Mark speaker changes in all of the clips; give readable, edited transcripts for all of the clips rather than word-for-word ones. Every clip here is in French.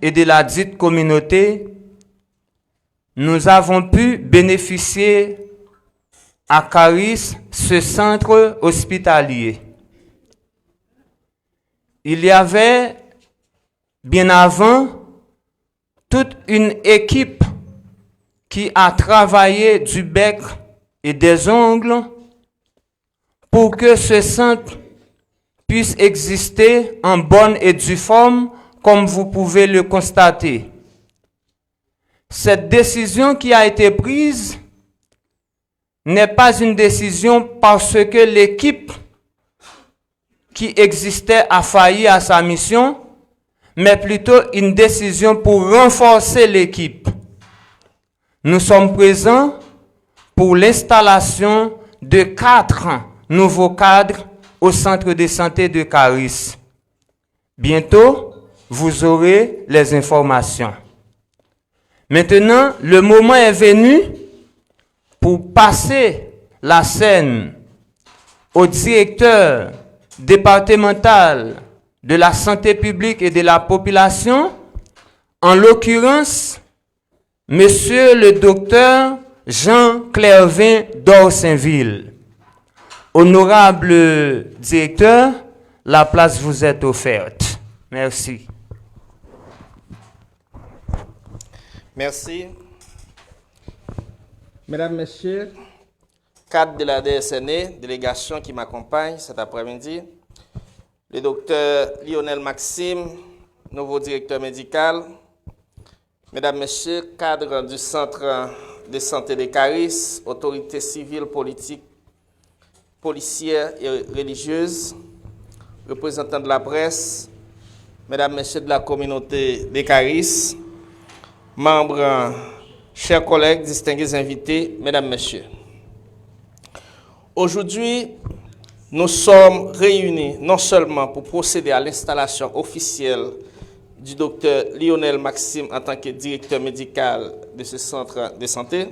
Speaker 1: et de la dite communauté, nous avons pu bénéficier à Caris ce centre hospitalier. Il y avait bien avant toute une équipe qui a travaillé du bec et des ongles pour que ce centre puisse exister en bonne et due forme, comme vous pouvez le constater. Cette décision qui a été prise n'est pas une décision parce que l'équipe qui existait a failli à sa mission, mais plutôt une décision pour renforcer l'équipe. Nous sommes présents pour l'installation de 4 nouveaux cadres au centre de santé de Caris. Bientôt, vous aurez les informations. Maintenant, le moment est venu pour passer la scène au directeur départemental de la santé publique et de la population, en l'occurrence, Monsieur le docteur Jean Clervin d'Orsainville. Honorable directeur, la place vous est offerte. Merci.
Speaker 2: Merci. Mesdames, Messieurs, cadre de la DSNE, délégation qui m'accompagne cet après-midi, le docteur Lionel Maxime, nouveau directeur médical, Mesdames, Messieurs, cadre du Centre de santé de Caris, autorités civiles, politiques, policières et religieuses, représentants de la presse, Mesdames, Messieurs de la communauté de Caris, membres, chers collègues, distingués invités, Mesdames, Messieurs. Aujourd'hui, nous sommes réunis non seulement pour procéder à l'installation officielle du docteur Lionel Maxime en tant que directeur médical de ce centre de santé,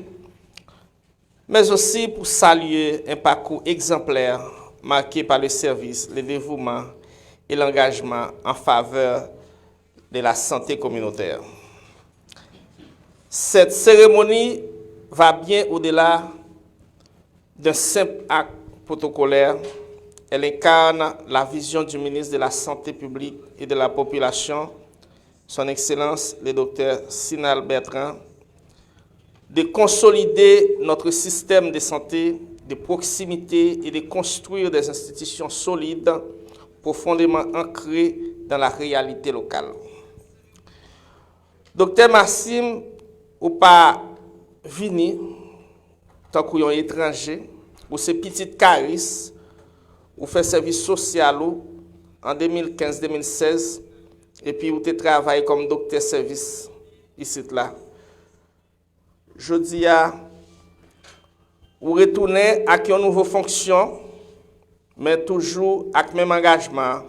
Speaker 2: mais aussi pour saluer un parcours exemplaire marqué par le service, le dévouement et l'engagement en faveur de la santé communautaire. Cette cérémonie va bien au-delà d'un simple acte protocolaire. Elle incarne la vision du ministre de la Santé publique et de la population, Son Excellence le docteur Sinal Bertrand, de consolider notre système de santé de proximité et de construire des institutions solides, profondément ancrées dans la réalité locale. Docteur Maxime, ou pas vini, tant qu'on est étranger, ou ces petites Caris, ou fait service social en 2015-2016, et puis vous travaillez comme docteur service ici là. Je dis à vous retournez à une nouvelle fonction, mais toujours avec le même engagement,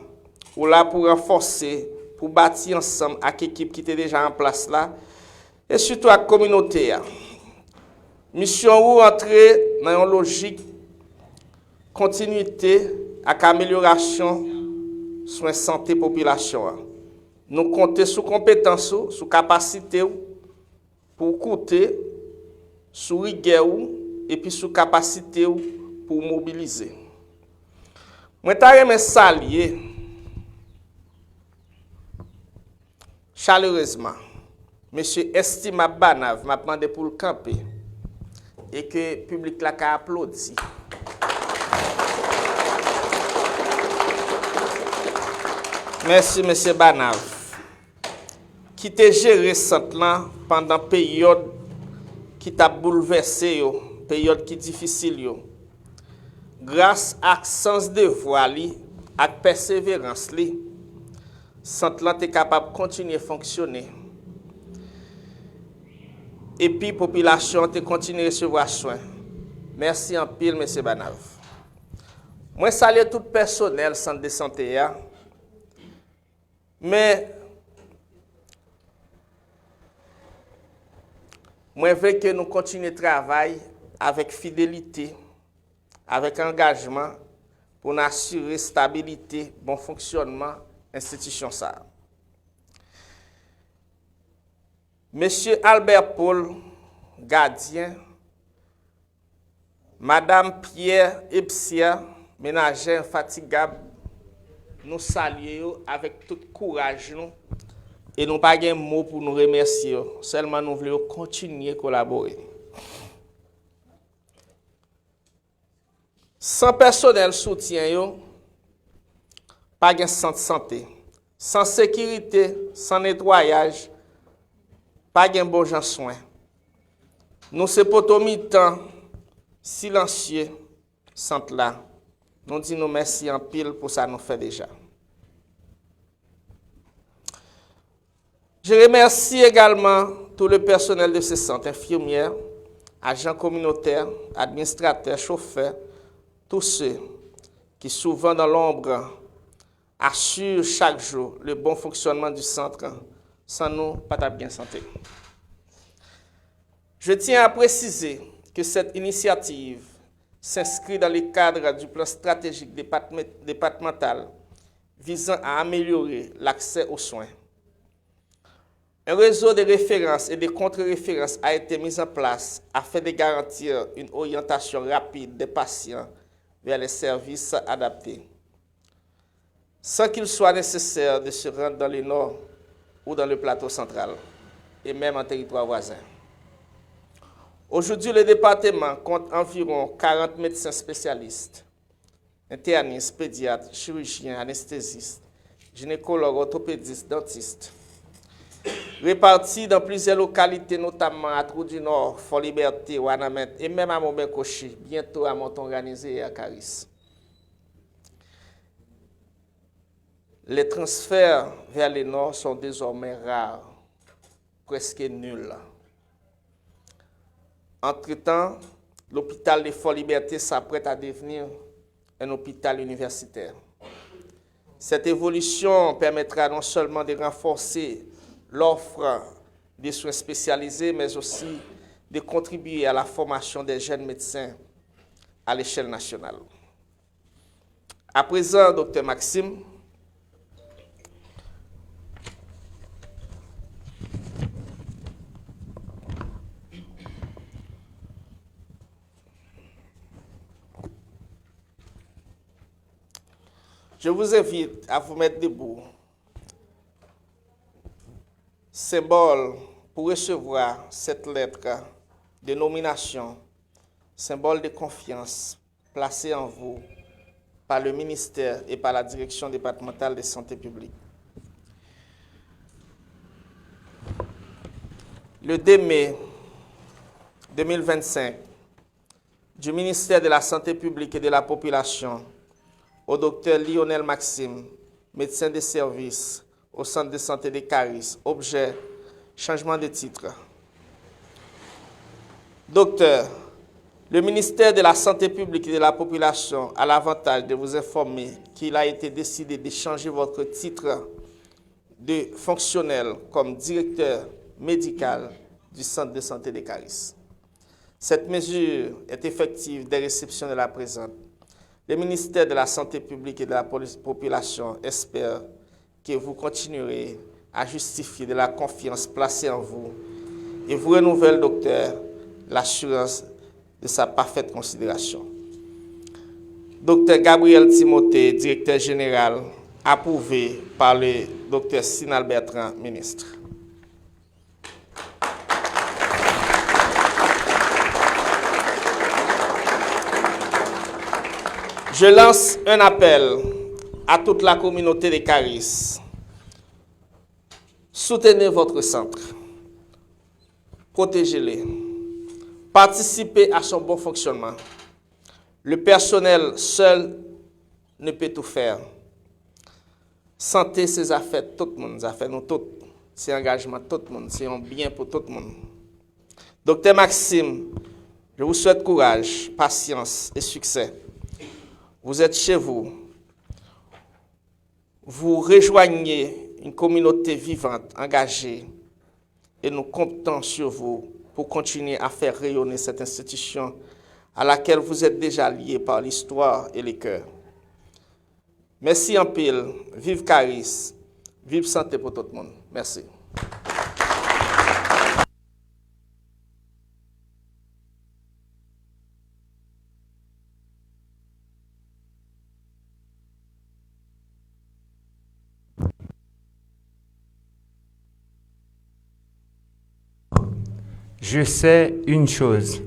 Speaker 2: ou là pour renforcer, pour bâtir ensemble avec l'équipe qui était déjà en place là, et surtout avec la communauté. Mission ou entrer dans une logique continuité avec amélioration sur la santé population. Nous comptons sur compétences, sur capacité pour coûter, sur rigueur et puis sur capacité pour mobiliser. Moi je saluer chaleureusement monsieur Estima Banav m'a demandé pour le camper et que le public l'a applaudi. Merci monsieur Banav qui t'a géré centre pendant période qui t'a bouleversé, période qui difficile. Grâce à sens de voix, à persévérance, centre est capable de continuer à fonctionner. Et puis la population te continue à recevoir soin. Merci en pile, M. Banav. Moi, je salue tout le personnel centre de santé. Mais moi, je veux que nous continuions à travailler avec fidélité, avec engagement, pour assurer stabilité, bon fonctionnement de l'institution. Monsieur Albert Paul, gardien, Madame Pierre Epsia, ménagère infatigable, nous saluons avec tout courage nous, et nous pas de mots pour nous remercier, seulement nous voulons continuer à collaborer. Sans personnel soutien, yo, pas de centre santé. Sans sécurité, sans nettoyage, pas de bon gens soin. Nous sommes pour mi-temps silencieux, centre là. Nous disons merci en pile pour ça nous fait déjà. Je remercie également tout le personnel de ce centre, infirmières, agents communautaires, administrateurs, chauffeurs, tous ceux qui souvent dans l'ombre assurent chaque jour le bon fonctionnement du centre. Sans nous, pas de bien santé. Je tiens à préciser que cette initiative s'inscrit dans le cadre du plan stratégique départemental visant à améliorer l'accès aux soins. Un réseau de références et de contre-références a été mis en place afin de garantir une orientation rapide des patients vers les services adaptés, sans qu'il soit nécessaire de se rendre dans le nord ou dans le plateau central, et même en territoire voisin. Aujourd'hui, le département compte environ 40 médecins spécialistes, internistes, pédiatres, chirurgiens, anesthésistes, gynécologues, orthopédistes, dentistes, répartis dans plusieurs localités, notamment à Trou du Nord, Fort-Liberté, Ouanamet et même à Montbin-Cauchy, bientôt à Monton-Organisé et à Caris. Les transferts vers le nord sont désormais rares, presque nuls. Entre-temps, l'hôpital de Fort-Liberté s'apprête à devenir un hôpital universitaire. Cette évolution permettra non seulement de renforcer l'offre de soins spécialisés, mais aussi de contribuer à la formation des jeunes médecins à l'échelle nationale. À présent, Dr Maxime, je vous invite à vous mettre debout, symbole pour recevoir cette lettre de nomination, symbole de confiance placée en vous par le ministère et par la direction départementale de santé publique. Le 2 mai 2025, du ministère de la Santé publique et de la Population, au docteur Lionel Maxime, médecin de service au centre de santé de Caris, objet, changement de titre. Docteur, le ministère de la Santé publique et de la Population a l'avantage de vous informer qu'il a été décidé de changer votre titre de fonctionnel comme directeur médical du centre de santé de Caris. Cette mesure est effective dès réception de la présente. Le ministère de la Santé publique et de la Population espère que vous continuerez à justifier de la confiance placée en vous et vous renouvelle, docteur, l'assurance de sa parfaite considération. Docteur Gabriel Timothée, directeur général, approuvé par le docteur Sinal Bertrand, ministre. Je lance un appel à toute la communauté de Caris. Soutenez votre centre. Protégez-les. Participez à son bon fonctionnement. Le personnel seul ne peut tout faire. Santé, c'est affaire tout le monde, affaire nous tous. C'est engagement tout le monde, c'est un bien pour tout le monde. Docteur Maxime, je vous souhaite courage, patience et succès. Vous êtes chez vous. Vous rejoignez une communauté vivante, engagée, et nous comptons sur vous pour continuer à faire rayonner cette institution à laquelle vous êtes déjà liés par l'histoire et les cœurs. Merci en pile. Vive Caris. Vive santé pour tout le monde. Merci.
Speaker 1: Je sais une chose.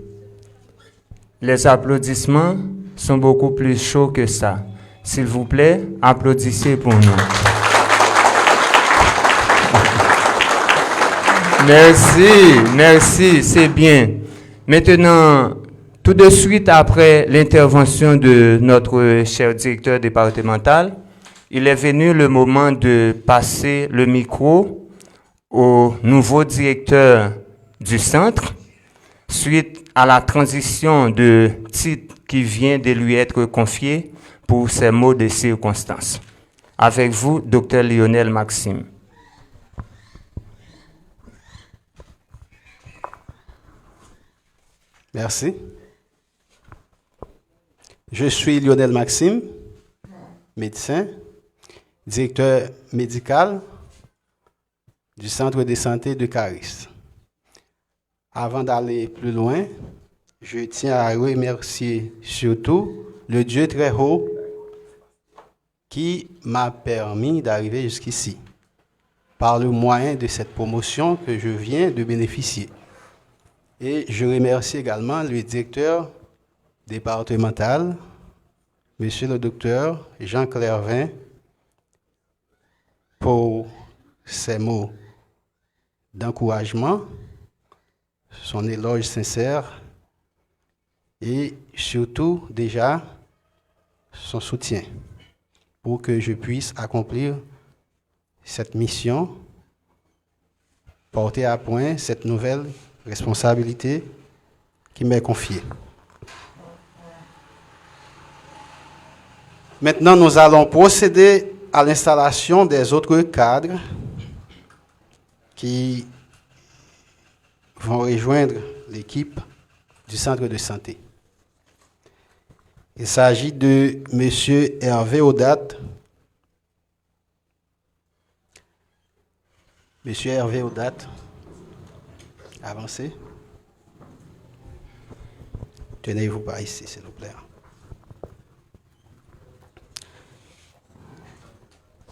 Speaker 1: Les applaudissements sont beaucoup plus chauds que ça. S'il vous plaît, applaudissez pour nous. Merci, c'est bien. Maintenant, tout de suite après l'intervention de notre cher directeur départemental, il est venu le moment de passer le micro au nouveau directeur du centre, suite à la transition de titre qui vient de lui être confié pour ces mots de circonstance. Avec vous, Dr Lionel Maxime.
Speaker 3: Merci. Je suis Lionel Maxime, médecin, directeur médical du Centre de santé de Caris. Avant d'aller plus loin, je tiens à remercier surtout le Dieu très haut qui m'a permis d'arriver jusqu'ici, par le moyen de cette promotion que je viens de bénéficier. Et je remercie également le directeur départemental, Monsieur le docteur Jean Clervin, pour ses mots d'encouragement, son éloge sincère et surtout déjà son soutien pour que je puisse accomplir cette mission, porter à point cette nouvelle responsabilité qui m'est confiée. Maintenant, nous allons procéder à l'installation des autres cadres qui vont rejoindre l'équipe du centre de santé. Il s'agit de M. Hervé Audat. M. Hervé Audat, avancez. Tenez-vous par ici, s'il vous plaît.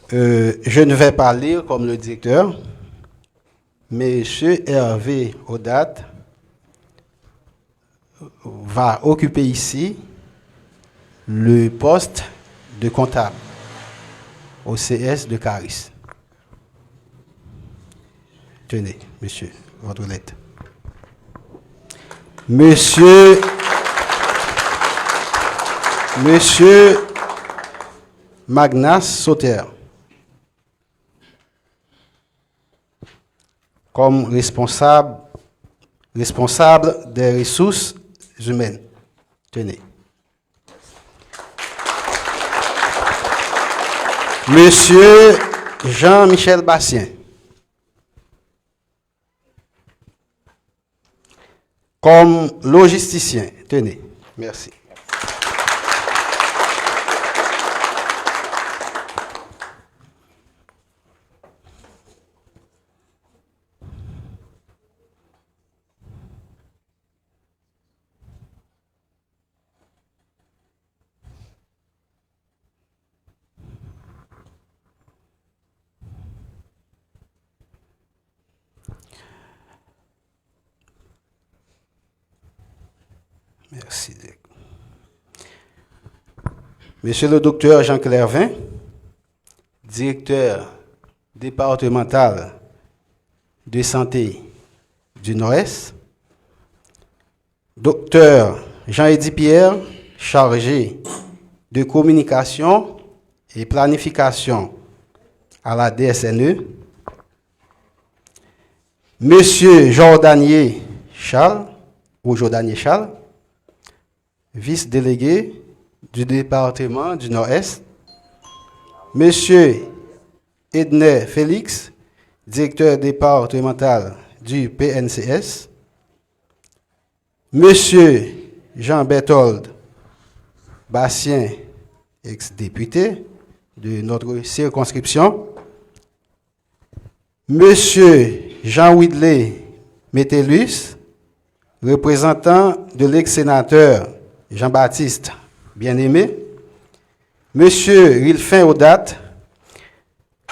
Speaker 3: Je ne vais pas lire comme le directeur, mais M. Hervé Audat va occuper ici le poste de comptable au CS de Caris. Tenez, monsieur, votre lettre. Monsieur Magnas Sauter, comme responsable des ressources humaines. Tenez. Monsieur Jean-Michel Bastien, comme logisticien. Tenez, merci. Merci. Monsieur le docteur Jean Clervin, directeur départemental de santé du Nord-Est. Docteur Jean-Eddy Pierre, chargé de communication et planification à la DSNE. Monsieur Jordanier Charles, vice-délégué du département du Nord-Est. Monsieur Edner Félix, directeur départemental du PNCS. Monsieur Jean-Berthold Bastien, ex-député de notre circonscription. Monsieur Jean-Widley Métellus, représentant de l'ex-sénateur Jean-Baptiste Bien-Aimé. Monsieur Rilfin Audat,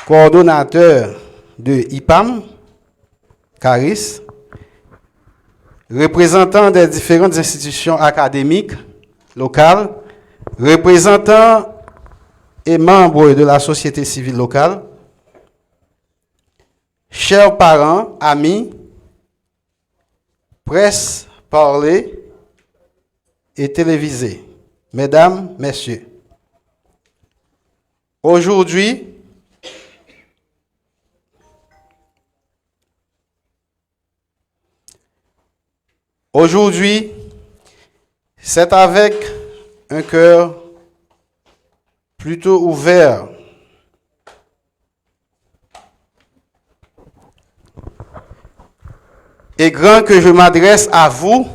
Speaker 3: coordonnateur de IPAM, Caris. représentants des différentes institutions académiques locales, représentants et membres de la société civile locale, chers parents, amis, presse parlée et télévisée, mesdames, messieurs, aujourd'hui, c'est avec un cœur plutôt ouvert et grand que je m'adresse à vous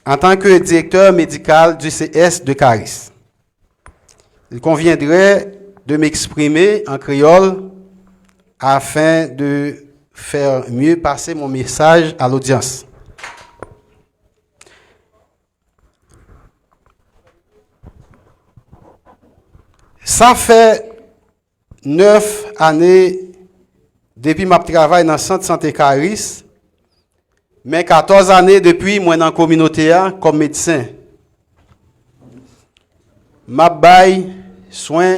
Speaker 3: en tant que directeur médical du CS de Caris. Il conviendrait de m'exprimer en créole afin de faire mieux passer mon message à l'audience. Ça fait 9 années depuis ma travail dans le centre de santé Caris, mais 14 années depuis moi dans la communauté comme médecin. Ma bail soin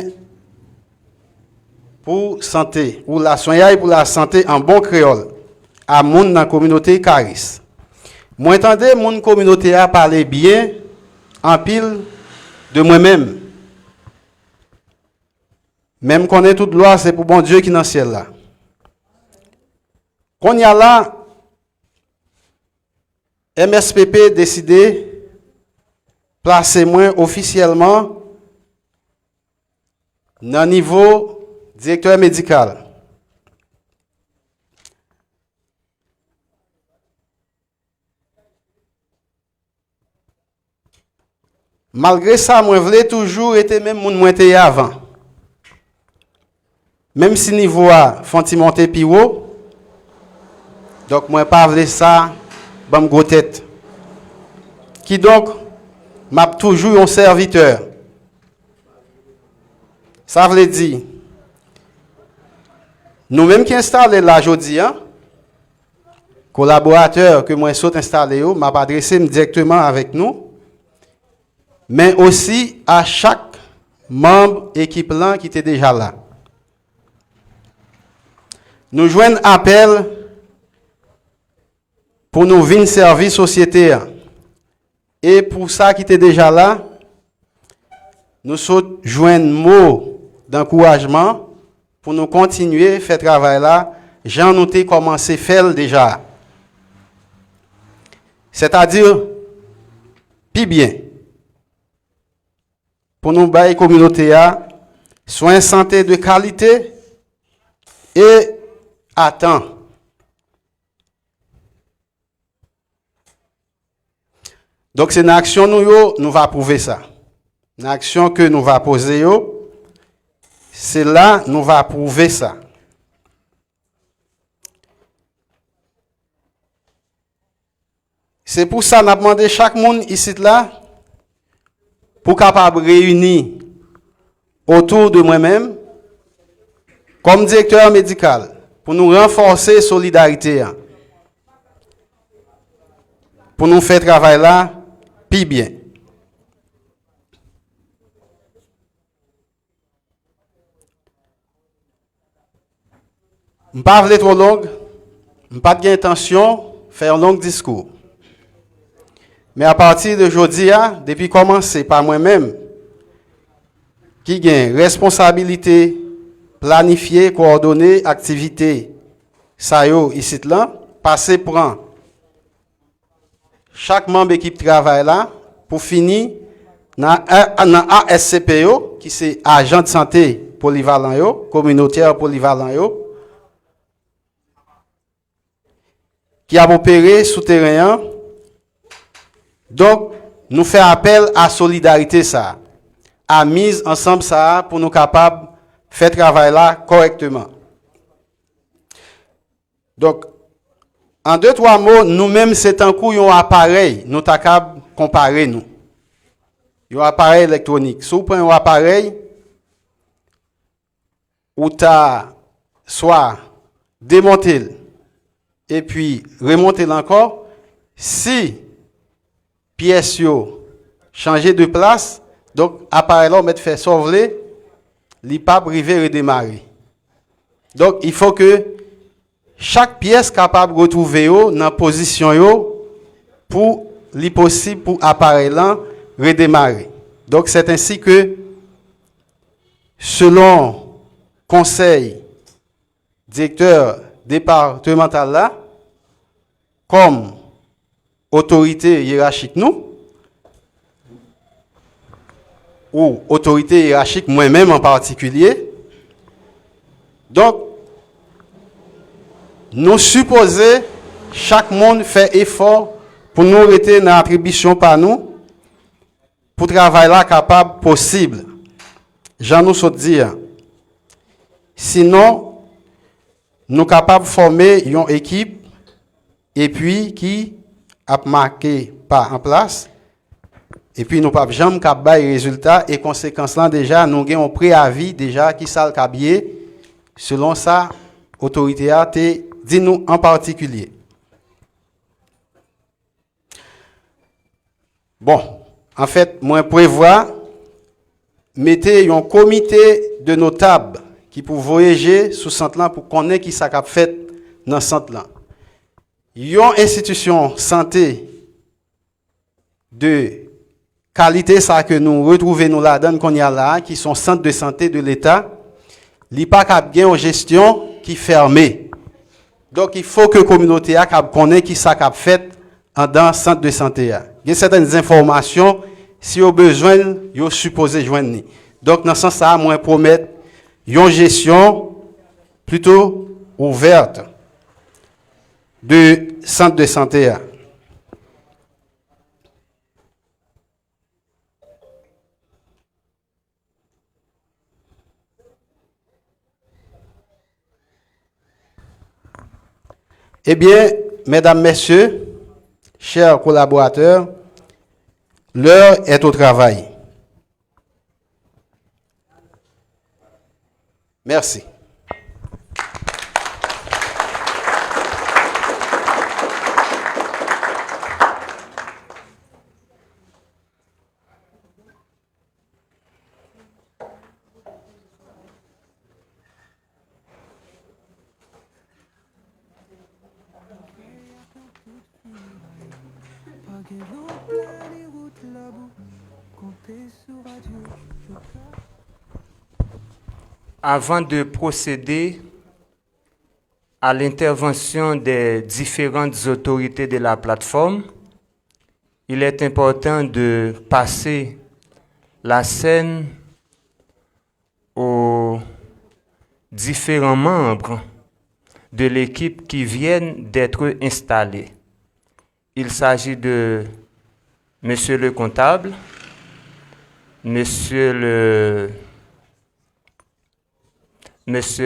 Speaker 3: pour santé, ou la soin pour la santé en bon créole, à moun dans la communauté Caris. Moi entendez mon communauté a parler bien en pile de moi-même. Même qu'on ait toute loi, c'est pour bon Dieu qui est dans le ciel là. Qu'on y a là, MSPP décidé placer moi officiellement dans le niveau directeur médical. Malgré ça, moi voulais toujours être même mon moins avant. Même si niveau a font monter plus haut, donc moi pas voulais ça, bam gros tête. Qui donc m'a toujours un serviteur. Ça veut dire nous-mêmes qui installés là aujourd'hui, collaborateurs que moi saute installé m'a adressé directement avec nous, mais aussi à chaque membre équipe là qui était déjà là. Nous joignons appel pour nous venir servir société. Et pour ça qui était déjà là, nous joignons mot d'encouragement pour nous continuer à faire travail là. J'en ai commencé à faire déjà. C'est-à-dire, puis bien, pour nous bailler communauté, soins santé de qualité et à temps. Donc c'est une action nous va prouver ça. Une action que nous va poser c'est là nous va prouver ça. C'est pour ça qu'on a demandé chaque monde ici là pour capable réunir autour de moi-même comme directeur médical pour nous renforcer la solidarité, pour nous faire travail là, puis bien. Je ne vais pas parler trop long, je n'ai pas d'intention de faire un long discours. Mais à partir d'aujourd'hui, depuis commencer par moi-même, qui gagne responsabilité, planifier, coordonner activité, ça y est, ici là, passer prend chaque membre équipe travail là pour finir dans ASCPO qui c'est agent de santé polyvalent yo, communautaire polyvalent yo, qui a opéré souterrain. Donc nous fait appel à solidarité ça, à mise ensemble ça pour nous capables faire travail là correctement. Donc, en 2-3 mots, nous-mêmes, c'est un coup, un appareil, nous sommes capables de comparer nous. Un appareil électronique. Si vous prenez un appareil, où tu as soit démonté et puis remonté encore, Si pièce yo changer de place, donc appareil là on met fait sauver, il pas privé redémarrer. Donc il faut que chaque pièce capable de retrouver yo dans position yo pour li possible pour appareil là redémarrer. Donc c'est ainsi que selon conseil directeur départemental là comme autorité hiérarchique nous ou autorité hiérarchique moi-même en particulier. Donc nous supposons chaque monde fait effort pour nous rester dans l'attribution par nous pour travailler là capable possible. J'en nous saute dire. Sinon nous capables de former une équipe et puis qui a marqué pas en place et puis nous pas jamais cap bail résultat et conséquence là déjà nous avons un préavis déjà qui ça le cabier selon ça autorité a te dit nous en particulier. Bon, en fait, moi prévois mettez un comité de notables qui pour voyager sous centre là pour connaître qui ça cap fait dans centre là. Une institution santé de qualité ça que nous retrouvons nous là-dedans qu'on y a là qui sont centres de santé de l'État, li pas cap gain en gestion qui fermé. Donc il faut que la communauté a cap connaît qui ça cap fait en dans centre de santé. Il y a certaines informations si au besoin yo supposé joindre. Donc dans ce sens ça moi promettre une gestion plutôt ouverte de centre de santé. Eh bien, mesdames, messieurs, chers collaborateurs, l'heure est au travail. Merci.
Speaker 1: Avant de procéder à l'intervention des différentes autorités de la plateforme, il est important de passer la scène aux différents membres de l'équipe qui viennent d'être installés. Il s'agit de Monsieur le comptable, Monsieur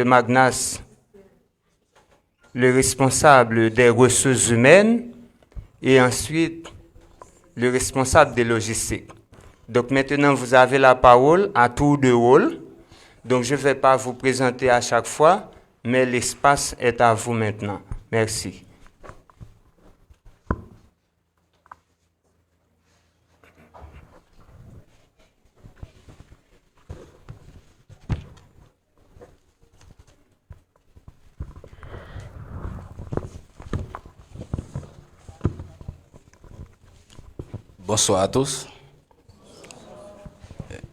Speaker 1: Magnas, le responsable des ressources humaines, et ensuite le responsable des logistiques. Donc maintenant, vous avez la parole à tour de rôle. Donc je ne vais pas vous présenter à chaque fois, mais l'espace est à vous maintenant. Merci.
Speaker 4: Bonsoir à tous.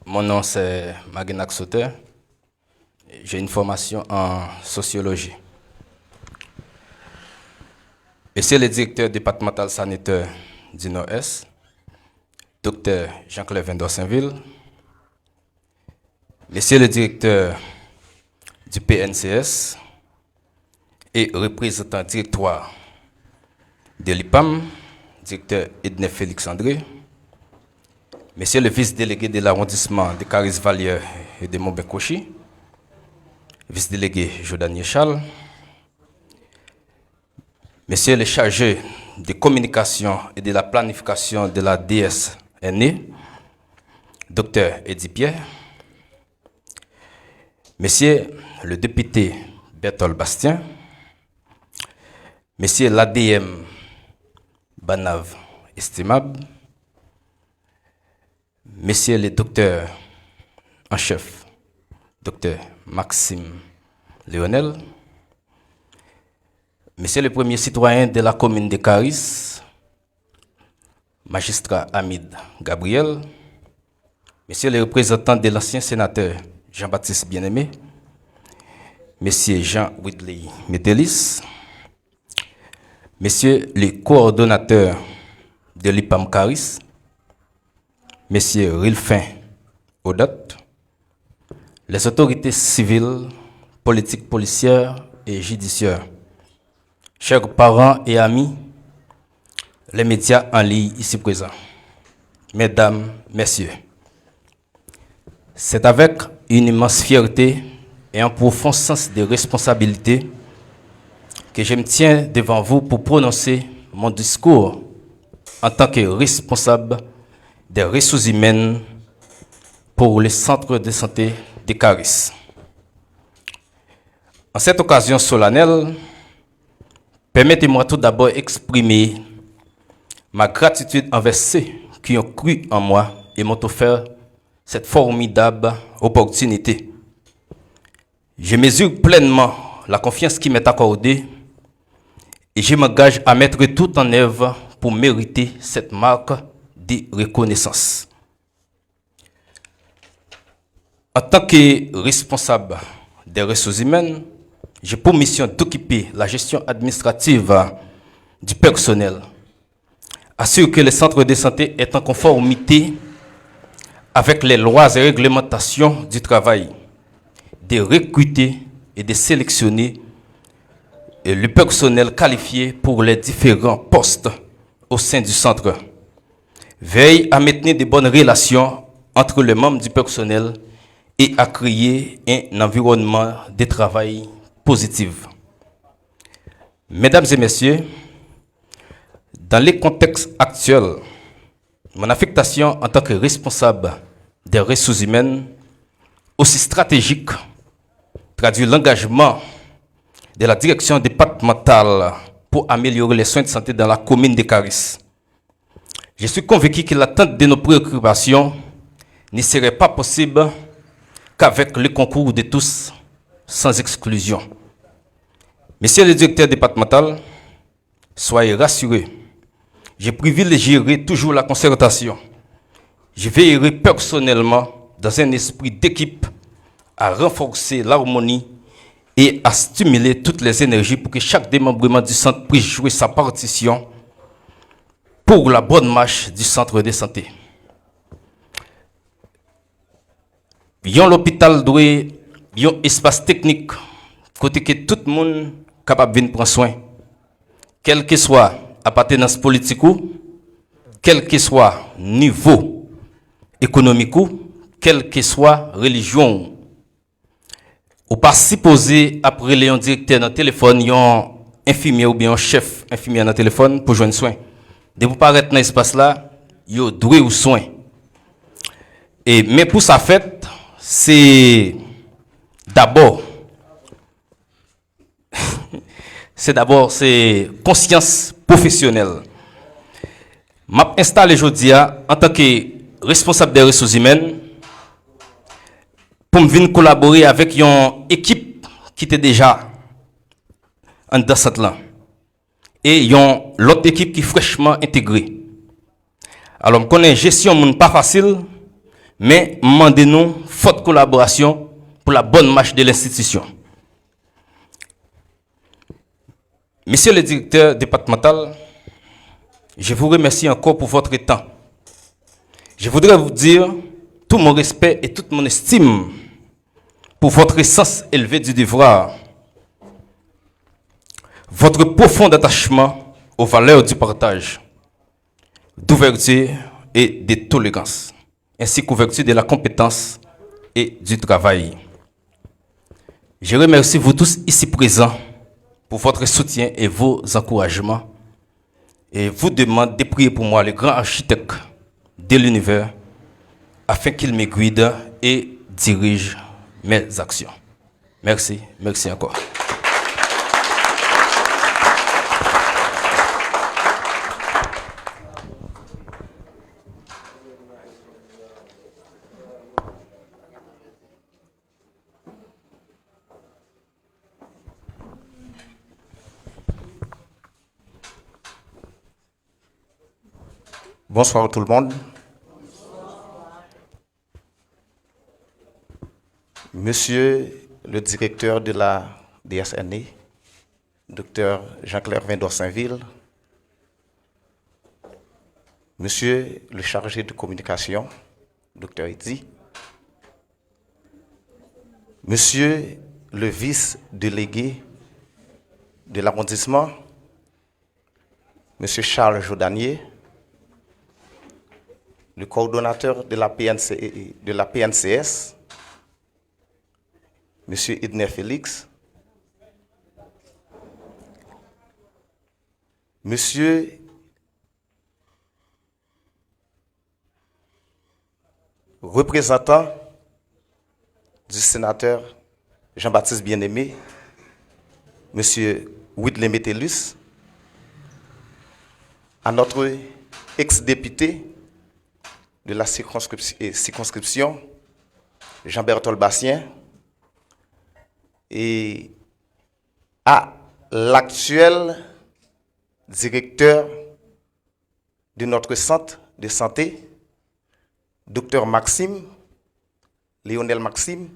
Speaker 4: Mon nom c'est Maguenac Sauter. J'ai une formation en sociologie. Monsieur le directeur départemental sanitaire du Nord-Est, Dr Jean-Claude Vendor-Saint-Ville, Monsieur le directeur du PNCS et représentant directoire de l'IPAM, directeur Edne Félix André, Monsieur le vice-délégué de l'arrondissement de Caris-Valier et de Montbécochi, vice-délégué Jordan Charles, Monsieur le chargé de communication et de la planification de la DSNE, Dr Eddy Pierre, Monsieur le député Berthold Bastien, Monsieur l'ADM Banav estimable, messieurs les docteurs en chef, docteur Maxime Léonel, messieurs les premiers citoyens de la commune de Caris, magistrat Hamid Gabriel, messieurs les représentants de l'ancien sénateur Jean-Baptiste Bien-Aimé, messieurs Jean Whitley Métélis, messieurs les coordonnateurs de l'IPAM Caris, messieurs Rilfin Odat, les autorités civiles, politiques, policières et judiciaires, chers parents et amis, les médias en ligne ici présents, mesdames, messieurs, c'est avec une immense fierté et un profond sens de responsabilité que je me tiens devant vous pour prononcer mon discours en tant que responsable des ressources humaines pour le centre de santé de Caris. En cette occasion solennelle, permettez-moi tout d'abord exprimer ma gratitude envers ceux qui ont cru en moi et m'ont offert cette formidable opportunité. Je mesure pleinement la confiance qui m'est accordée et je m'engage à mettre tout en œuvre pour mériter cette marque de reconnaissance. En tant que responsable des ressources humaines, j'ai pour mission d'occuper la gestion administrative du personnel, assurer que le centre de santé est en conformité avec les lois et réglementations du travail, de recruter et de sélectionner le personnel qualifié pour les différents postes au sein du centre. Veille à maintenir de bonnes relations entre les membres du personnel et à créer un environnement de travail positif. Mesdames et messieurs, dans les contextes actuels, mon affectation en tant que responsable des ressources humaines, aussi stratégique, traduit l'engagement de la direction départementale pour améliorer les soins de santé dans la commune de Caris. Je suis convaincu que l'atteinte de nos préoccupations ne serait pas possible qu'avec le concours de tous, sans exclusion. Monsieur le directeur départemental, soyez rassurés. Je privilégierai toujours la concertation. Je veillerai personnellement, dans un esprit d'équipe, à renforcer l'harmonie et à stimuler toutes les énergies pour que chaque démembrement du centre puisse jouer sa partition pour la bonne marche du centre de santé. L'hôpital doit un espace technique côté que tout le monde capable de prendre soin, quel que soit appartenance politique ou quel que soit niveau économique ou quelle que soit religion. Ou pas supposé après les directeur dans le téléphone, un infirmier ou bien un chef infirmier dans le téléphone pour joindre soin. De vous paraître dans l'espace là, yo doué ou soin. Et mais pour ça fait, c'est d'abord conscience professionnelle. M'a installé aujourd'hui en tant que responsable des ressources humaines pour venir collaborer avec une équipe qui était déjà en dans cette là et l'autre équipe qui est fraîchement intégrée. Alors, je connais gestion n'est pas facile, mais demandez-nous forte collaboration pour la bonne marche de l'institution. Monsieur le directeur départemental, je vous remercie encore pour votre temps. Je voudrais vous dire tout mon respect et toute mon estime pour votre sens élevé du devoir, votre profond attachement aux valeurs du partage, d'ouverture et de tolérance, ainsi qu'ouverture de la compétence et du travail. Je remercie vous tous ici présents pour votre soutien et vos encouragements et vous demande de prier pour moi, le grand architecte de l'univers, afin qu'il me guide et dirige mes actions. Merci, merci encore.
Speaker 5: Bonsoir tout le monde. Monsieur le directeur de la DSNE, Dr Jean-Claire Vendor-Saint-Ville, Monsieur le chargé de communication, Dr Eddy, Monsieur le vice-délégué de l'arrondissement, Monsieur Charles Jordanier, le coordonnateur de la PNCS, Monsieur Edner Félix, Monsieur représentant du sénateur Jean-Baptiste Bien-Aimé, Monsieur Whitley Metellus, à notre ex-député de la circonscription, Jean-Berthold Bastien, et à l'actuel directeur de notre centre de santé, Dr Maxime, Lionel Maxime,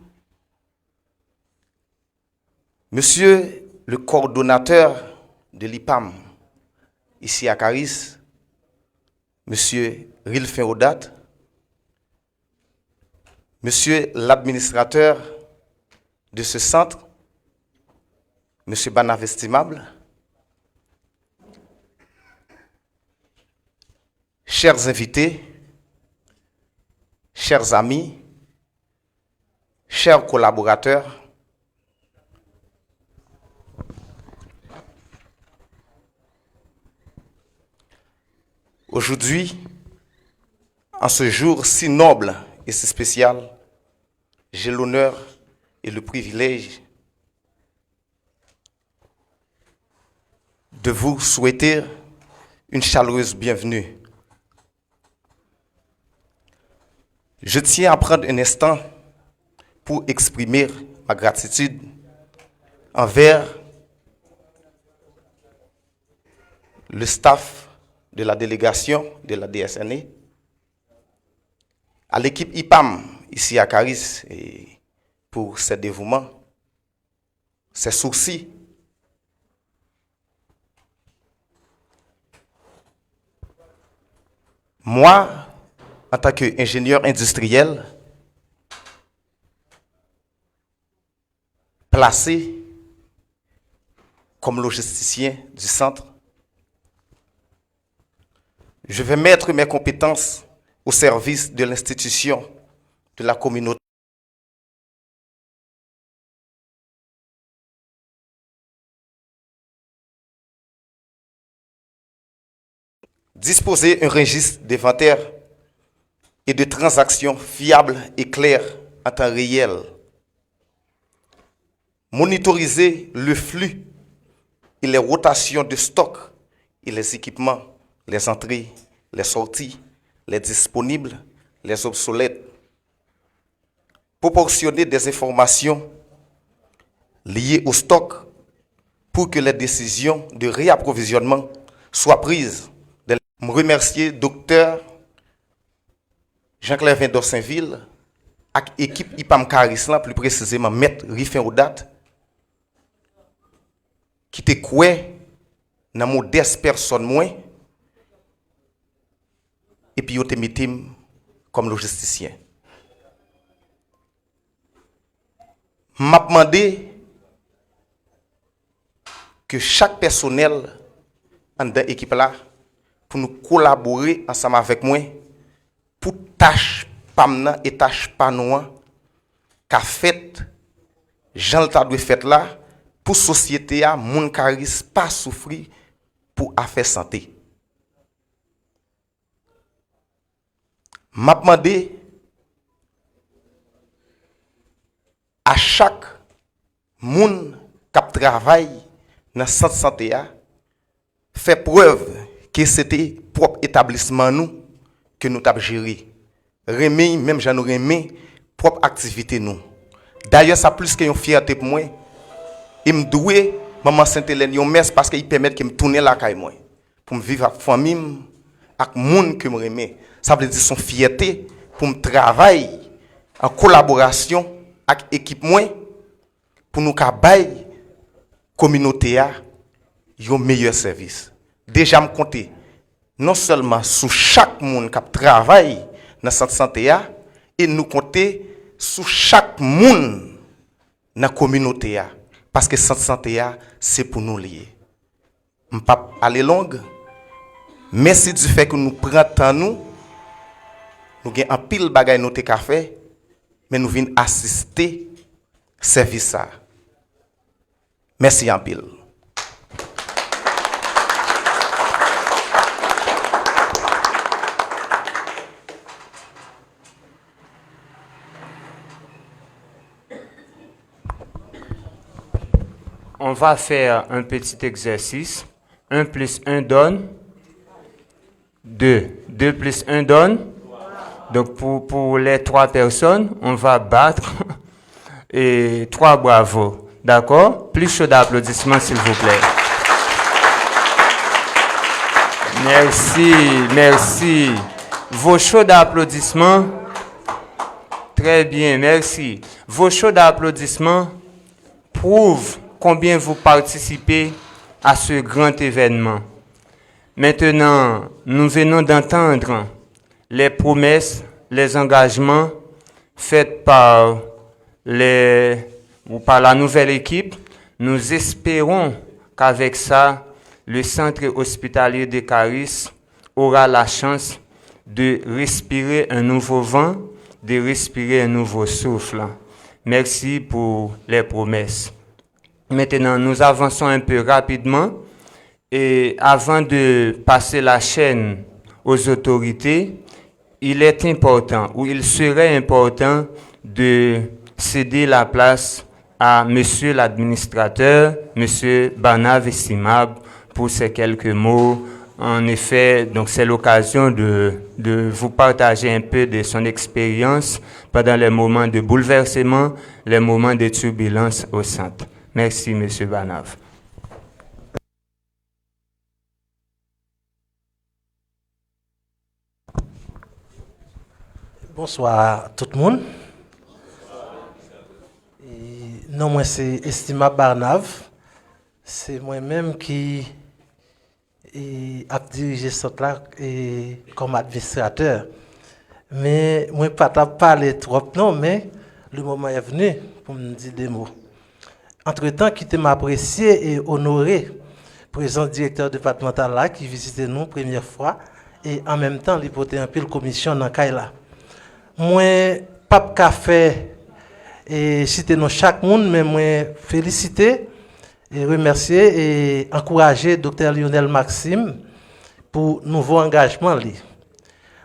Speaker 5: Monsieur le coordonnateur de l'IPAM, ici à Caris, Monsieur Rilfin Odat, Monsieur l'administrateur de ce centre, Monsieur Banavestimable, chers invités, chers amis, chers collaborateurs, aujourd'hui, en ce jour si noble et si spécial, j'ai l'honneur et le privilège de vous souhaiter une chaleureuse bienvenue. Je tiens à prendre un instant pour exprimer ma gratitude envers le staff de la délégation de la DSNE, à l'équipe IPAM ici à Caris et pour ses dévouements, ses soucis. Moi, en tant qu'ingénieur industriel, placé comme logisticien du centre, je vais mettre mes compétences au service de l'institution, de la communauté. Disposer un registre d'inventaire et de transactions fiables et claires en temps réel. Monitoriser le flux et les rotations de stock et les équipements, les entrées, les sorties, les disponibles, les obsolètes. Proportionner des informations liées au stock pour que les décisions de réapprovisionnement soient prises. Je remercier Dr Jean-Claire Vendor-Saint-Ville et l'équipe IPAM Caris, plus précisément Maître Rifin Odat, qui te quoi dans modeste personne moins et puis yo te mis comme logisticien. M'a demandé que chaque personnel en dans l'équipe là pour nous collaborer ensemble avec moi pour tâche pamna et tâche panoa qu'a fait Jean t'a dû fait là pour société a moun Caris pas souffrir pour affaire santé. M'a demandé à chaque moun qui travaille dans centre santé a fait preuve que c'était propre établissement nous que nous avons géré. Remet même j'en remet propre activité nous. D'ailleurs ça plus que une fierté pour moi. Il me doit maman Sainte-Hélène yon messe parce qu'il permet que me tourner la caille moi pour me vivre avec famille avec monde que me remets. Ça veut dire son fierté pour me travailler en collaboration avec l'équipe moi pour nous bailler communauté a un meilleur service. Déjà me compter non seulement sur chaque monde qui travaille dans cette santé a, et nous compter sur chaque monde dans la communauté a, parce que cette santé a c'est pour nous lier. On pas aller longue. Merci du fait que nous prenons temps nous avons un pile bagay nous te fait, mais nous venons assister service ça. Merci en pile.
Speaker 1: On va faire un petit exercice. 1 plus 1 donne 2. 2 plus 1 donne. Donc pour les 3 personnes, on va battre et 3 bravos. D'accord? Plus chaud d'applaudissements, s'il vous plaît. Merci, merci. Vos chauds d'applaudissements. Très bien, merci. Vos chauds d'applaudissements prouvent combien vous participez à ce grand événement. Maintenant, nous venons d'entendre les promesses, les engagements faits par la nouvelle équipe. Nous espérons qu'avec ça, le centre hospitalier de Caris aura la chance de respirer un nouveau vent, de respirer un nouveau souffle. Merci pour les promesses. Maintenant, nous avançons un peu rapidement et avant de passer la chaîne aux autorités, il est important ou il serait important de céder la place à Monsieur l'administrateur, Monsieur Barnave Estimable, pour ces quelques mots. En effet, donc c'est l'occasion de vous partager un peu de son expérience pendant les moments de bouleversement, les moments de turbulence au centre. Merci, Monsieur Barnave.
Speaker 6: Bonsoir tout le monde. Non, moi c'est Estimable Barnave. C'est moi-même qui a dirigé ce là comme administrateur. Mais moi pas parler trop non, mais le moment est venu pour me dire des mots. Entre-temps, qui m'a apprécié et honoré, président directeur départemental là qui visitait nous première fois et en même temps il portait un peu la commission dans Kaila. Moi pas café et citer nous chaque monde mais moi féliciter et remercier et encourager Dr Lionel Maxime pour nouveau engagement li.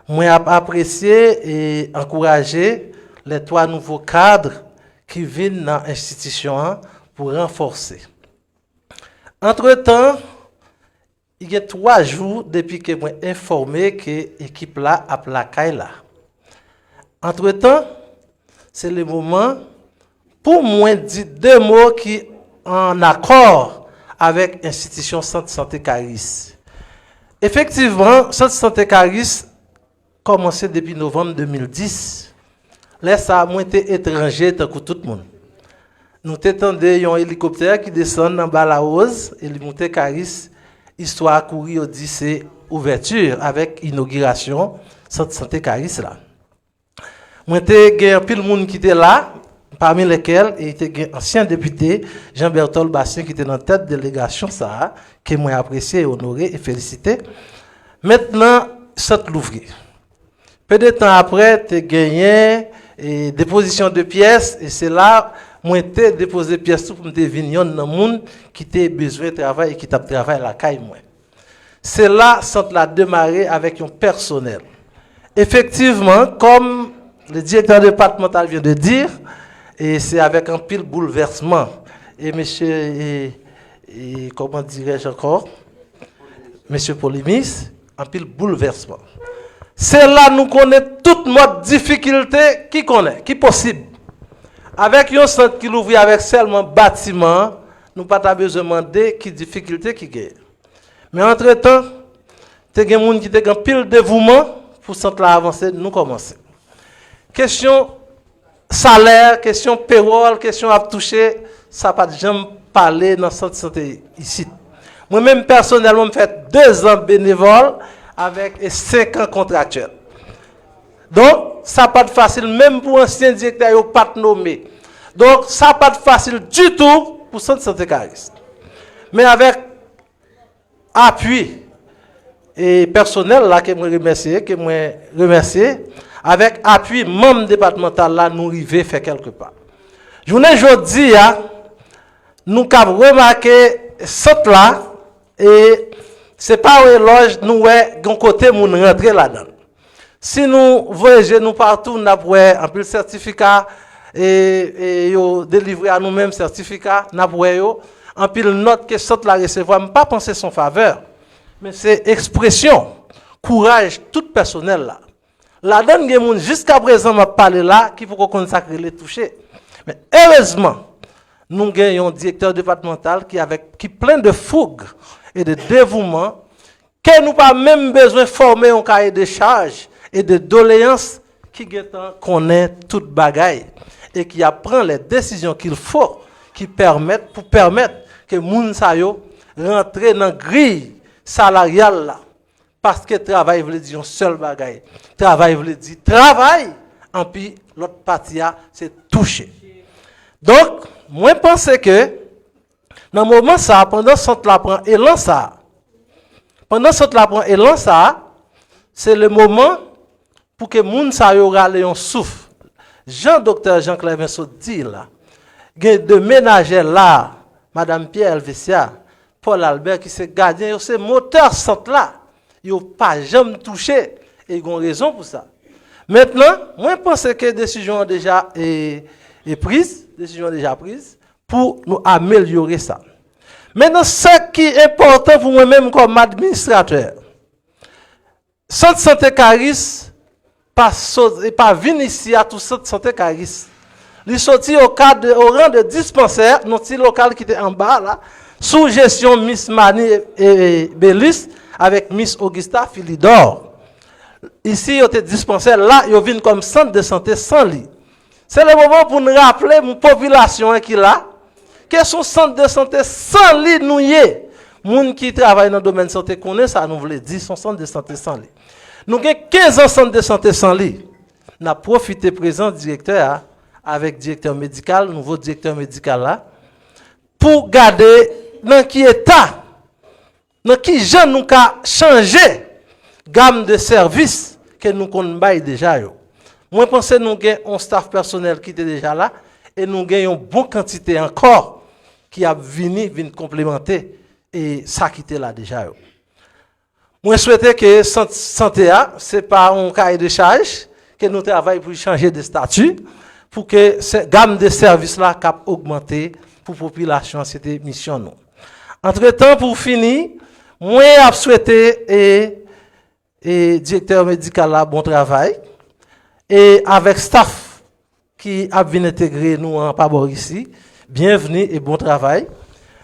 Speaker 6: Moi apprécier et encourager les 3 nouveaux cadres qui viennent dans l'institution pour renforcer. Entre-temps, il y a 3 jours depuis que moi informé que l'équipe là a plaqué là. Entre-temps, c'est le moment pour moi dire 2 mots qui en accord avec l'institution Centre Santé Caris. Effectivement, Centre Santé Caris commencé depuis novembre 2010. Là, ça a moins été étranger tant que tout le monde. Nous t'étendons un hélicoptère qui descend dans Balaose et il monte Caris, histoire à courir au 10 ouverture avec inauguration Centre Santé Caris là. Moi t'ai gagné pile monde qui était là, parmi lesquels il était ancien député Jean-Berthold Bastien qui était dans tête de délégation ça que moi apprécié, honoré et félicité. Maintenant, Centre l'ouvrier. Peu de temps après, tu as gagné et déposition de pièces et c'est là moi t'ai déposé pièces pour me venir dans monde qui t'a besoin de travail et qui t'a travaillé la caille moi. C'est là Centre la démarré avec un personnel. Effectivement, comme le directeur départemental vient de dire, et c'est avec un pile bouleversement. Et monsieur, comment dirais-je encore, monsieur Polymis, un pile bouleversement. C'est là nous connaissons toute notre difficulté qui connaît, qui possible. Avec un centre qui l'ouvre avec seulement bâtiment, nous pas besoin de demander qui difficulté qui gagne. Mais entre-temps, te gen moun qui te gen pile dévouement pour centre là avancer, nous commencer. Question salaire, question payroll, question à toucher, ça pas jamais parler dans centre santé ici. Moi-même personnellement, je fais 2 ans bénévole avec 5 ans contractuel. Donc, ça pas de facile, même pour ancien directeur, il pas nommé. Donc, ça pas de facile du tout pour centre santé Caris. Mais avec appui et personnel là que je remercie, avec appui membre départemental là, nous arrivons faire quelque part. Journée jeudi, nous avons remarqué centre là, et c'est pas un éloge, nous avons côté moun rentrer là-dedans. Si nous voyageons nous partout, nous avons un peu de certificat et délivré à nous-mêmes certificat, nous avons un peu de note que centre là recevoir, je ne pas penser son faveur, mais c'est expression, courage, tout personnel là. Là-dedans, il y a des gens jusqu'à présent m'a parlé là qui faut consacrer les toucher. Mais heureusement, nous avons un directeur départemental qui plein de fougue et de dévouement, que nous pas même besoin de former un cahier de charges et de doléances qui connaît toute bagaille et qui apprend les décisions qu'il faut qui permettent que moun sa yo rentre dans grille salariale là. Parce que travail veut dire un seul bagaille. Travail veut dire travail, et puis l'autre partie c'est toucher. Donc, moi je pense que dans le moment ça, pendant ce temps prend élan ça, c'est le moment pour que moun sa yo rale yon souffle. Docteur Jean-Claude Vincent dit là, il y a deux ménagères là, Madame Pierre Elvesia, Paul Albert qui se gardien, c'est moteur centre là. Ils n'ont pas jamais touché et ils ont raison pour ça. Maintenant, moi je pense que la décision déjà est prise pour nous améliorer ça. Maintenant, ce qui est important pour moi-même comme administrateur, Centre Santé Caris pas venir ici à tout Centre Santé Caris. Il sorti au rang de dispensaire, notre local qui était en bas là, sous gestion Miss Mani et Bélis avec Miss Augusta Philidor. Ici, il y a des dispensaires là, ils viennent comme centre de santé sans lit. C'est le moment pour nous rappeler la population qui est là, que son centre de santé sans lit nous y est. Les gens qui travaillent dans le domaine de santé connaissent ça, nous voulons dire, son centre de santé sans lit. Nous avons 15 ans de centre de santé sans lit. Nous avons profité présent directeur avec directeur médical, nouveau directeur médical là, pour garder dans qui état, dans qui gens nous avons changé gamme de services que nous connaissons déjà. Moi, je pense que nous avons un staff personnel qui était déjà là et nous avons une bonne quantité encore qui a venu complémenter et ça qui était là déjà. Moi, je souhaitais que santé, ce n'est pas un cahier de charge, que nous travaillons pour changer de statut, pour que cette gamme de services-là puisse augmenter pour la population, c'était mission nous. Entre-temps, pour finir, moi, je souhaité et directeur médical là, bon travail, et avec staff qui a bien intégré nous en Pabor ici, bienvenue et bon travail.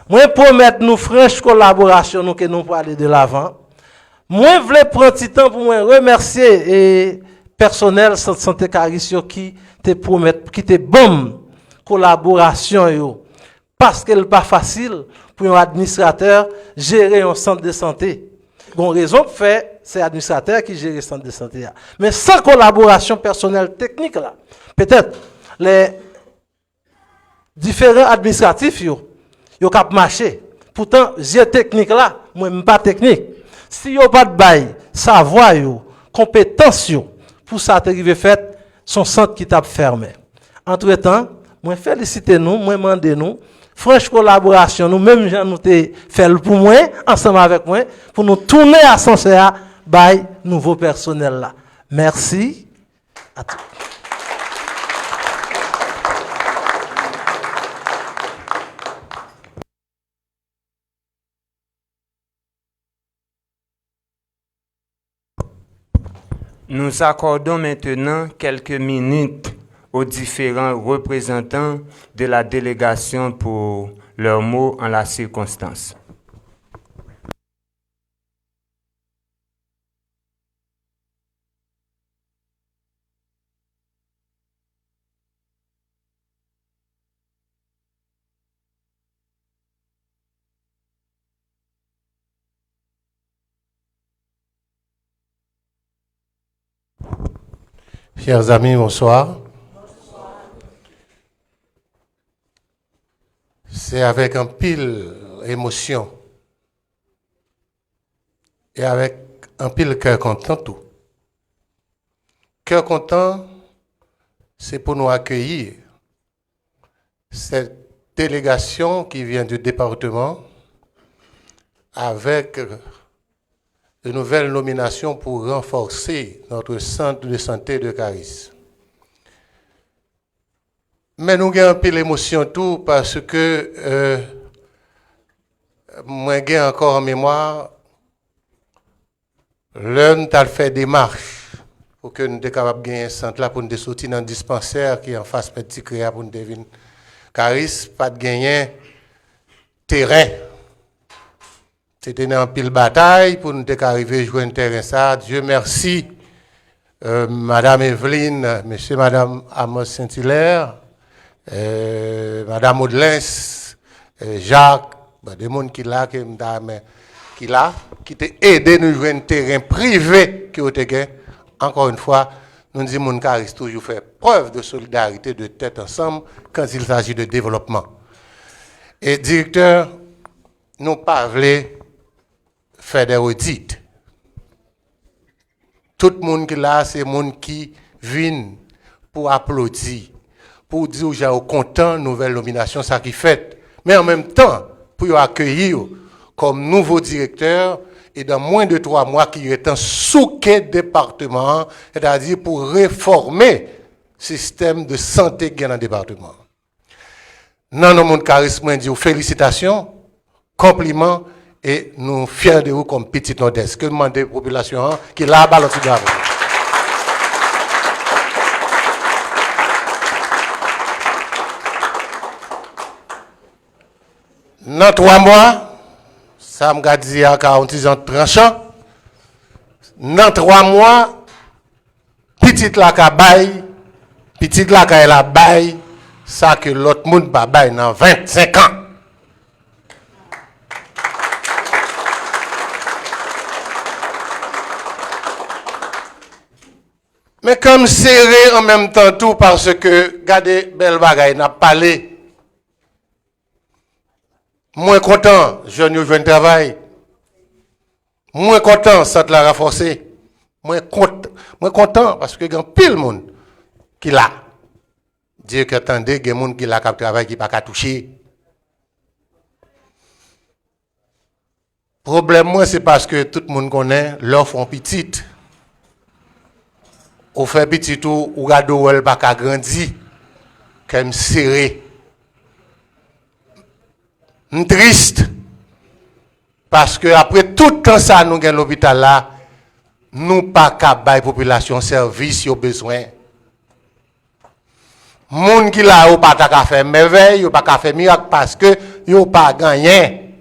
Speaker 6: Moi, promettre nous franche collaboration nous que nous pour aller de l'avant. Moi, je voulais prendre petit temps pour me remercier et personnel santé Caris qui te promettent, qui te bon collaboration yo, parce qu'elle n'est pas facile pour un administrateur gérer un centre de santé. Bon, raison pour faire, c'est l'administrateur qui gère le centre de santé. Mais sans collaboration personnelle technique, là, peut-être les différents administratifs, ils ont marché. Pourtant, j'ai technique là, moi, je pas technique. Si vous n'avez pas de bail, savoir, compétence, pour ça, arriver fait, son centre qui t'a fermé. Entre-temps, moi, félicitez nous, moi, demandez nous. Franche collaboration, nous même gens nous fait pour moi, ensemble avec moi, pour nous tourner à Sancerre by nouveau personnel là. Merci à tous.
Speaker 1: Nous accordons maintenant quelques minutes aux différents représentants de la délégation pour leurs mots en la circonstance.
Speaker 7: Chers amis, bonsoir. C'est avec un pile émotion et avec un pile cœur content tout. Cœur content, c'est pour nous accueillir cette délégation qui vient du département avec de nouvelles nominations pour renforcer notre centre de santé de Caris. Mais nous avons un peu l'émotion tout parce que moi j'ai encore en mémoire l'un t'a fait des marches pour que nous soyons capables de gagner un centre là pour nous sortir dans un dispensaire qui est en face petit créa pour nous devenir Caris, pas de gagner terrain. C'était une pile bataille pour nous arriver à jouer un terrain ça. Dieu merci, Madame Evelyne, Monsieur et Madame Amos Saint-Hilaire, Madame Audelins, Jacques, des gens qui là, qui t'ont aidé nous jouer un terrain privé qui ont été. Encore une fois, nous disons que mon Caris toujours fait preuve de solidarité, de tête ensemble quand il s'agit de développement. Et directeur, nous parlons faire des audits. Tout le monde qui est là, c'est le monde qui vient pour applaudir, pour dire aux gens contents, nouvelle nomination, ça qui fait. Mais en même temps, pour accueillir comme nouveau directeur et dans moins de 3 mois qui est un sous-quai département, c'est-à-dire pour réformer le système de santé qui est dans le département. Dans le monde charisme, je dis félicitations, compliments, et nous fiers de vous comme petit nord-est. Que demander aux populations qui est là-bas, l'autre bravo. Dans 3 mois, ça m'a dit à 46 ans tranchant. Dans 3 mois, petite la ka bail, petite la ka la bail, ça que l'autre monde pas bail dans 25 ans. Mais comme serré en même temps tout parce que, regardez, belle bagaille, n'a pas parlé. Moins content, jeune yo joine travail. Moins content, centre la renforcé. Moins content parce que y a pile monde qui là. Dieu que attendez, il y a monde qui là qui travail qui pas qu'à toucher. Problème moi c'est parce que tout le monde connaît l'offre en petite. Au fait petit tout, ou gade ou elle pas grandi, comme serré. Triste. Parce que après tout le temps ça, nous avons l'hôpital là, nous pas qu'à la population service aux besoins. Moun qui là, ou pas qu'à faire merveille, ou pas qu'à faire miracle parce que yo pas gagné.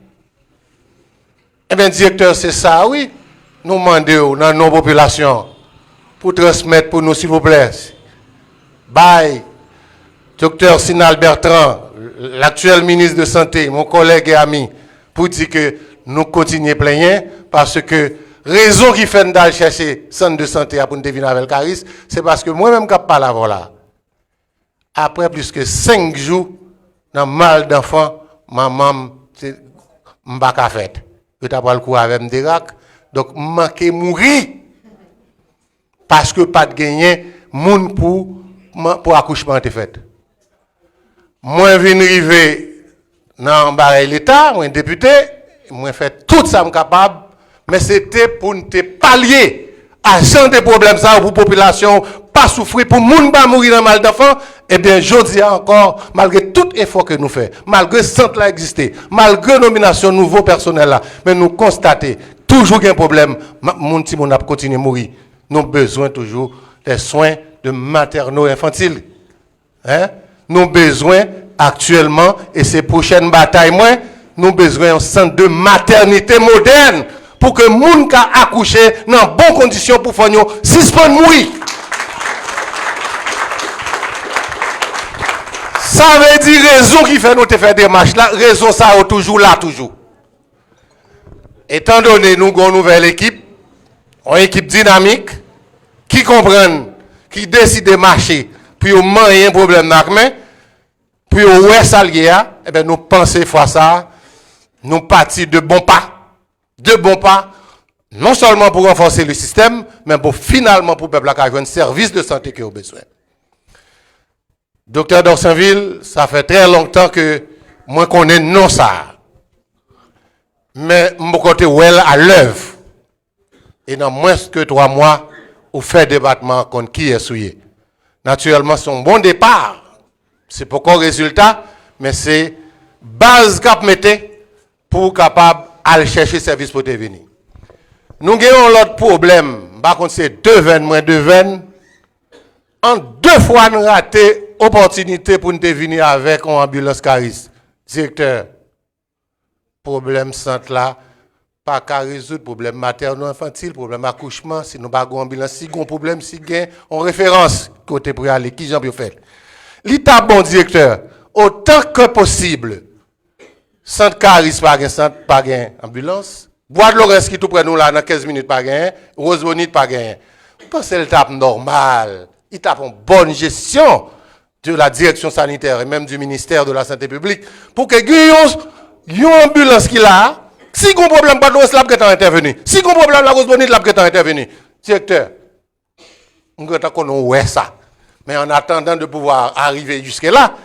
Speaker 7: Eh bien, directeur, c'est ça, oui. Nous demandons dans nos populations. Pour transmettre pour nous, s'il vous plaît. Bye, docteur Sinal Bertrand, l'actuel ministre de Santé, mon collègue et ami, pour dire que nous continuons à plaigner parce que raison qui fait d'aller chercher centre de santé pour nous devenir avec Caris, c'est parce que moi-même, quand je parle là, après plus que 5 jours, dans mal d'enfants, maman, c'est m'baka fait. Je t'ai pas le coup avec m'dérac, donc manquer mourir. Parce que pas de gagner moun pour accouchement te fait. Moi vinn river dans baray l'état, moi député, moi fait tout ça capable, mais c'était pour te pallier à genre de problème ça pour population pas souffrir pour moun pas mourir dans mal d'enfant. Eh bien jodi encore malgré tout effort que nous faisons, malgré centre là exister, malgré nomination nouveau personnel là, mais nous constatons toujours qu'il y a un problème, moun ti moun a continuer mourir. Nous avons besoin toujours des soins de materno-infantiles. Hein? Nous avons besoin actuellement, et c'est prochaine bataille, nous avons besoin d'un centre de maternité moderne pour que les gens qui accoucher dans de bonnes conditions pour faire suspendre mourir. Ça veut dire raison qui fait nous te faire des marches là, raison ça est toujours là, toujours. Étant donné nous avons une nouvelle équipe, une équipe dynamique, qui comprennent qui décide de marcher, puis au moins un problème dans la main, puis au ouais salier, eh bien, nous pensons fois ça, nous partis de bons pas. De bons pas, non seulement pour renforcer le système, mais pour finalement pour le peuple avoir un service de santé qui a besoin. Docteur Dorsainville, ça fait très longtemps que moi connais non ça. Mais mon côté well à l'œuvre. Et dans moins que 3 mois, on fait débattement contre qui est souillé. Naturellement, c'est un bon départ. C'est pas encore résultat, mais c'est base cap mettez pour capable aller chercher service pour te venir. Nous avons l'autre problème. Par contre, c'est 2 veines, moins 2 veines. En 2 fois, nous raté opportunité pour nous venir avec une ambulance Caris. Directeur, problème centre là, pas qu'à résoudre problème materno-infantile, problème accouchement, si nous pas ambulance, si on problème, si gain, on référence côté pour aller, qui j'en peux faire. L'État bon directeur, autant que possible, centre Caris pas gain, centre pas gain ambulance, Bois de Laurence qui tout près nous là dans 15 minutes pas gain, Rose Bonite pas gain. Parce que l'étape normal, il tape une bonne gestion de la direction sanitaire et même du ministère de la Santé publique pour que une ambulance qui là, si on problème pas de Laurence là peut intervenir. Si on problème la Rose Bonite là peut intervenir. Directeur, on peut qu'on ouais ça. Mais en attendant de pouvoir arriver jusque là,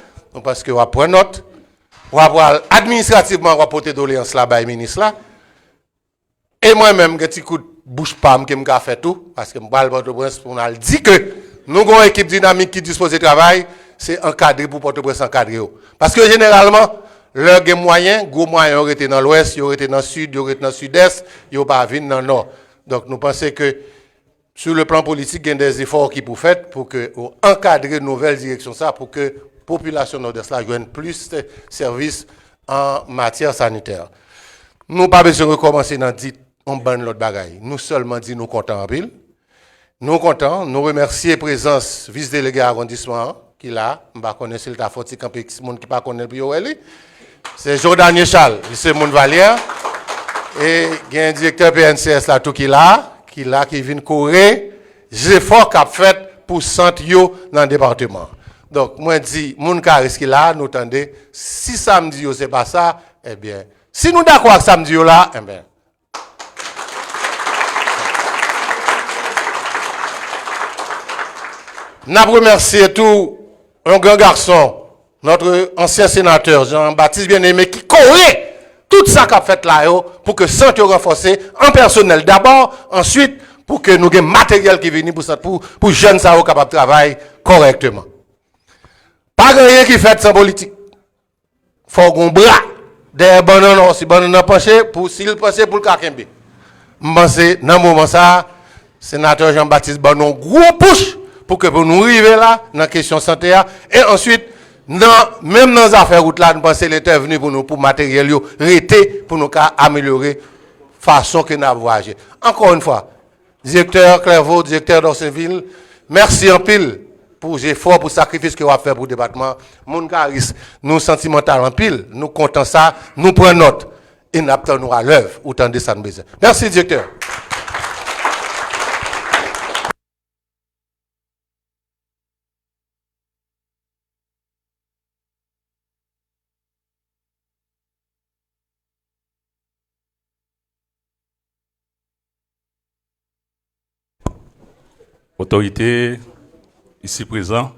Speaker 7: parce que on va prendre note, on va voir administrativement on va porter doléance là bas ministre là. Et moi-même, je petit coup de bouche pam qui m'a fait tout, parce que je Port-au-Prince pour nous dire que nous avons une équipe dynamique qui dispose de travail, c'est encadré pour Port-au-Prince encadré. Parce que généralement, leurs moyens, gros moyens, ils été dans l'ouest, ils été dans le sud, ils été dans le sud-est, ils n'ont pas venir dans le nord. Donc nous pensons que sur le plan politique, il y a des efforts qui pour faire pour que encadrer une nouvelle direction ça, pour que la population nord-est là joigne plus de services en matière sanitaire. Nous pas besoin de recommencer dans dit on banne l'autre bagaille. Nous seulement dit nous comptons en pile. Nous comptons, nous remercions la présence vice-délégué arrondissement qui est là. Je ne connais pas si le faut camper monde qui pas connaît le c'est Jordan Charles, c'est mon Valier. Et il y a un directeur PNCS là tout qui vient courir les efforts qu'a fait pour centre yo dans le département. Donc moi dis mon Caris qui là nous tendez si samedi c'est pas ça, eh bien si nous d'accord avec samedi là, eh bien nous remercions tout un grand garçon, notre ancien sénateur Jean-Baptiste Bien-Aimé, qui courait tout ça qu'a fait là pour que santé renforcé en personnel d'abord, ensuite pour que nous ayons matériel qui vient pour jeunes ça capable de travailler correctement. Pas rien qui fait sans politique. Faut qu'on bras des bananes si bananes penché pour s'il penché pour le kakembe. M'pense dans moment ça sénateur Jean-Baptiste Banon gros push pour que pour nous arriver là dans la question santé et ensuite même dans les affaires route là nous pensons l'état est venu pour nous pour matériel yo rété pour nous améliorer façon que nous voyager. Encore une fois, directeur Clairvaux, directeur d'Orsainville, merci en pile pour les efforts, pour le sacrifice que vous avez fait pour le département. Mon Caris, nous sentimental en pile, nous comptons ça, nous prenons note et nous attendons à l'œuvre autant de ça nous besoin. Merci directeur.
Speaker 8: Autorité ici présent,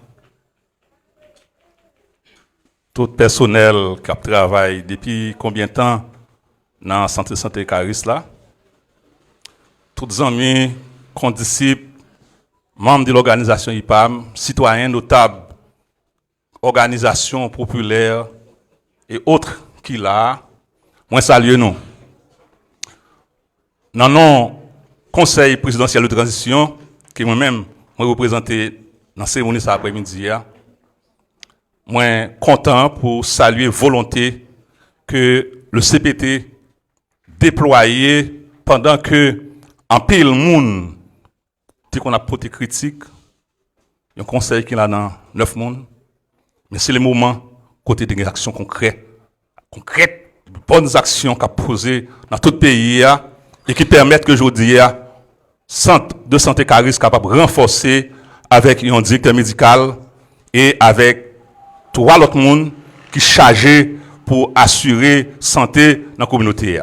Speaker 8: tout personnel qui travaille depuis combien de temps dans le centre de santé Caris là, tous les amis, condisciples, membres de l'organisation IPAM, citoyens notables, organisations populaires et autres qui là, moi salue nous. Dans le conseil présidentiel de transition, que moi-même, je représenté dans la cérémonie cet après-midi, moi content pour saluer volonté que le CPT déployé pendant que en pile monde dit qu'on a porté critique, il y a un conseil qui est là dans 9 monde, mais c'est le moment côté des actions concrètes, bonnes actions qu'a posées dans tout le pays et qui permettent que aujourd'hui centre de santé Caris capable de renforcer avec un directeur médical et avec 3 autres personnes qui sont chargés pour assurer la santé dans la communauté.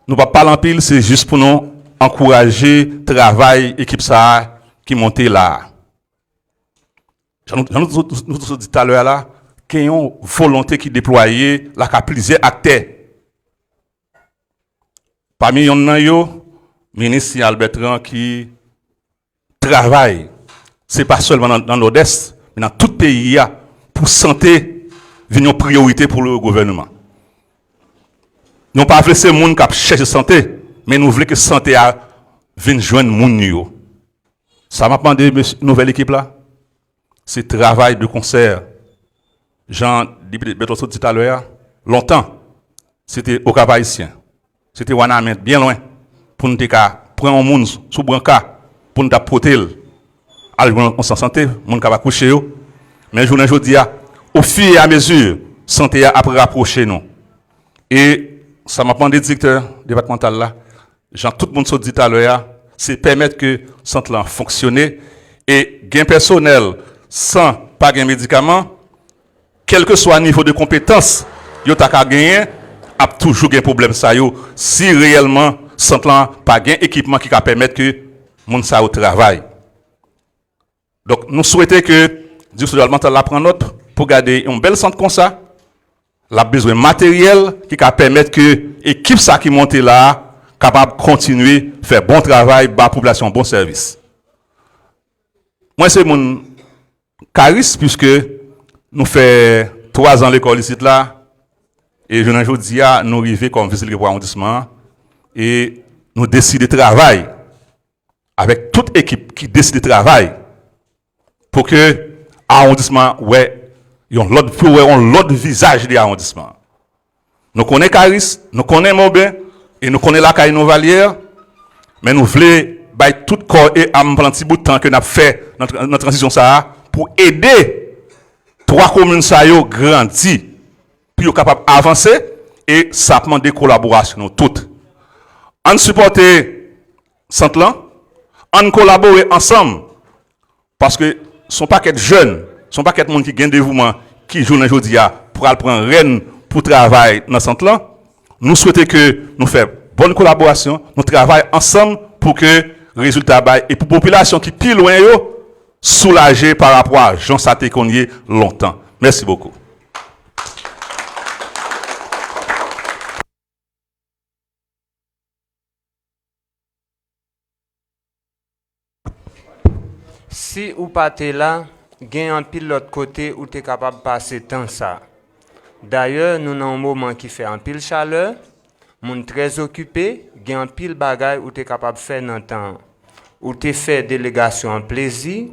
Speaker 8: Nous ne parlons pas en pile, c'est juste pour nous encourager le travail équipe ça qui monte là. Nous nous dit tout à l'heure là, qu'il y a une volonté qui est déployée, là, qui plusieurs acteurs. Parmi eux, le ministre Albert Rand qui travaille, ce n'est pas seulement dans l'Odesse, mais dans tout le pays, pour santé, une priorité pour le gouvernement. Nous ne voulons pas laisser les gens qui cherchent santé, mais nous voulons que la santé vienne joindre les gens. Ça m'a demandé, nouvelle équipe là, c'est travail de concert. Jean Bertolso dit tout à l'heure, longtemps, c'était au Cap haïtien. C'était Wanamet, bien loin, pour nous prendre un monde sous branca, pour nous porter, on s'en santé, monde qui va coucher. Mais je dis, au fur et à mesure, santé a rapproché nous. Et ça m'a demandé directeur départemental là, Jean, tout le monde se dit tout à l'heure, c'est permettre que le centre là fonctionne et gain personnel sans pas gain médicaments, quel que soit le niveau de compétence, yo ta ka gagner, a toujours un problème ça yo si réellement centre là pas gain équipement qui va permettre que monde ça au travail. Donc nous souhaitons que direction départementale la prend note pour garder un bel centre comme ça. La besoin matériel qui va permettre que l'équipe ça qui monte là capable de continuer faire bon travail, la population bon service. Moi c'est mon charisme puisque nous fait 3 ans l'école ici là et je ne dis à nous arriver comme vice pour arrondissement et nous décider de travailler avec toute équipe qui décide de travailler pour que l'arrondissement l'autre visage de l'arrondissement. Nous connaissons Caris, nous connaissons Maubin et nous connaissons la Caïno Valière, mais nous voulons tout corps et âme pendant un petit bout de temps que nous avons fait notre transition ça pour aider 3 communes ça yo grandir pour capable avancer et ça demande des collaborations toutes. On supporter centre là, on collaborer ensemble parce que son paquet de jeunes, son paquet de monde qui gagne dévouement qui joue aujourd'hui pour prendre reine pour travailler dans centre là, nous souhaitons que nous fassions bonne collaboration, nous travaillons ensemble pour que résultat bail et pour population qui plus loin yo soulagé par rapport à Jean Saté qu'on y est longtemps. Merci beaucoup.
Speaker 1: Si ou pas t'es là, gagne un pile l'autre côté où tu es capable de passer temps ça. D'ailleurs, nous avons un moment qui fait un pile chaleur, moun très occupé, gagne un pile bagaille où tu es capable de faire dans temps. Où tu fait délégation en plaisir,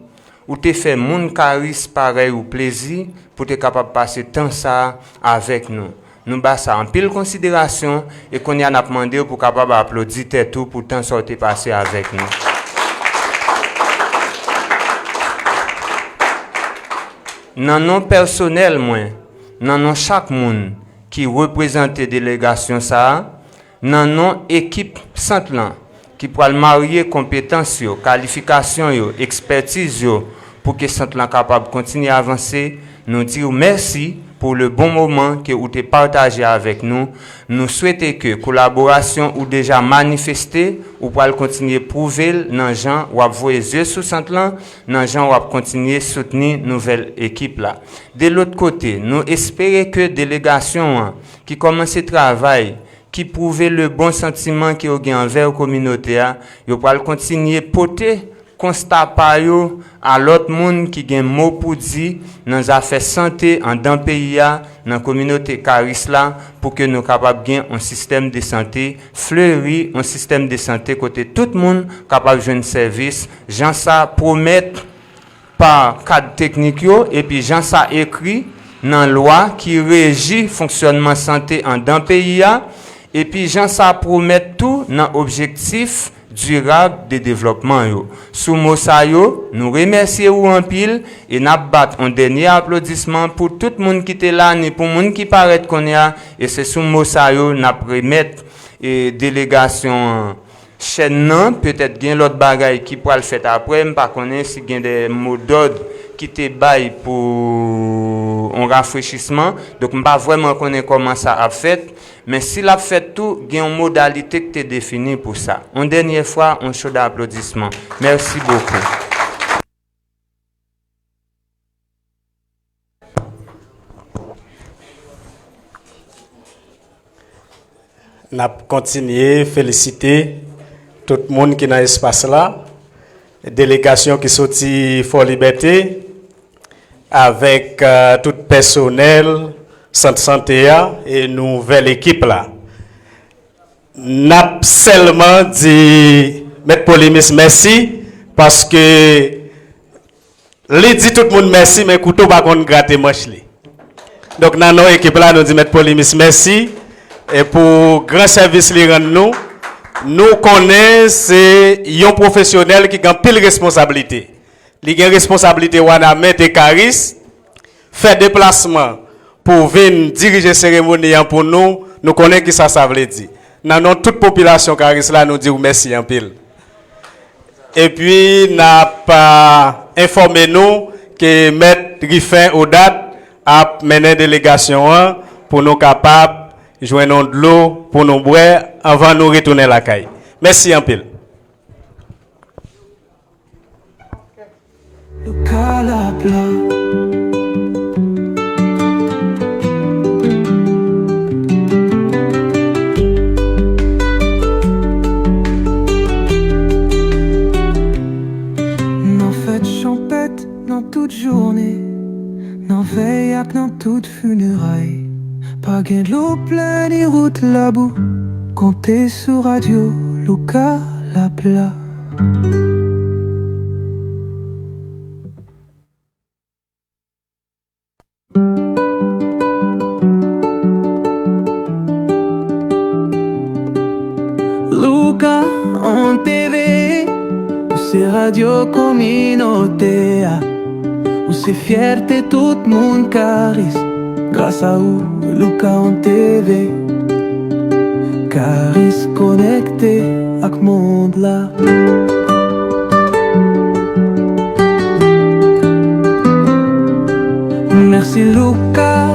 Speaker 1: où tu fait moun charisme pareil ou plaisir pour être capable de passer temps ça avec nous. Nous bas ça en pile considération et qu'on y a demandé pour capable applaudir tout pour temps sortir passer avec nous. Nan non personnel moins, nan non chaque monde qui représente délégation ça, nan non équipe centre qui pourra marier compétences yo, qualification yo, expertise yo pour que centre capable continuer à avancer. Nous dire merci pour le bon moment que vous avez partagé avec nous. Nous souhaitons que collaboration ou déjà manifestée ou pour continuer à prouver dans gens ou à voir yeux sur centre là, dans gens ou à continuer à soutenir nouvelle équipe là. De l'autre côté, nous espérons que délégation qui commence le travail qui prouve le bon sentiment qui ont envers la communauté, yo pour continuer porter constat par yo à l'autre monde qui gen mot pour dire dans les affaires santé en dans pays dans communauté Caris là pour que nous capable gain un système de santé fleuri, un système de santé côté tout le monde capable joindre service, Jean ça promet par cadre technique yo et puis Jean ça écrit dans loi qui régit fonctionnement santé en dans pays et puis Jean ça promet tout dans objectif durable de développement yo. Sous mot ça yo, nous remercions en pile et n'a bat un dernier applaudissement pour tout le monde qui était là ni pour monde qui paraît qu'on y a et c'est sous mot ça yo n'a remettre et délégation chaîne non, peut-être gain l'autre bagaille qui pourra le faire après, pas connaître si gain des mots d'ordre qui te bail pour un rafraîchissement. Donc pas vraiment connaître comment ça a fait, mais s'il a fait tout, gain une modalité que tu définie pour ça. Une dernière fois, un chaud d'applaudissements. Merci beaucoup.
Speaker 3: N'a continué féliciter tout le monde qui est dans l'espace là, délégation qui sorti Fort Liberté avec tout le personnel Centre Santé et nouvelle équipe là. N'a seulement dit Maître Polymis merci parce que les dit tout le monde merci mais couteau pas qu'on gratter manche li. Donc dans notre équipe là nous dit Maître Polymis merci. Et pour grand service les rendre nous connaissons c'est un professionnel qui a pile responsabilité. Il a une responsabilité wana mettre Caris faire déplacement pour venir diriger cérémonie pour nous connaissons qui ça veut dire. Dans toute population Caris là nous dit merci en pile. Et puis n'a pas informé nous que maître Griffin Odat a mené délégation pour nous capables joindre de l'eau pour nous boire avant de nous retourner à la caille. Merci un peu.
Speaker 9: N'en fête champêtre dans toute journée, n'en veille dans toute funéraille. Pas gain de l'eau pleine et route la boue. Comptez sur radio, Luca la plat. Luca en TV, c'est radio communautaire. Où c'est fierté tout le monde Caris. Grâce à vous, Luca en TV. Caris connecté avec le monde là. Merci Luca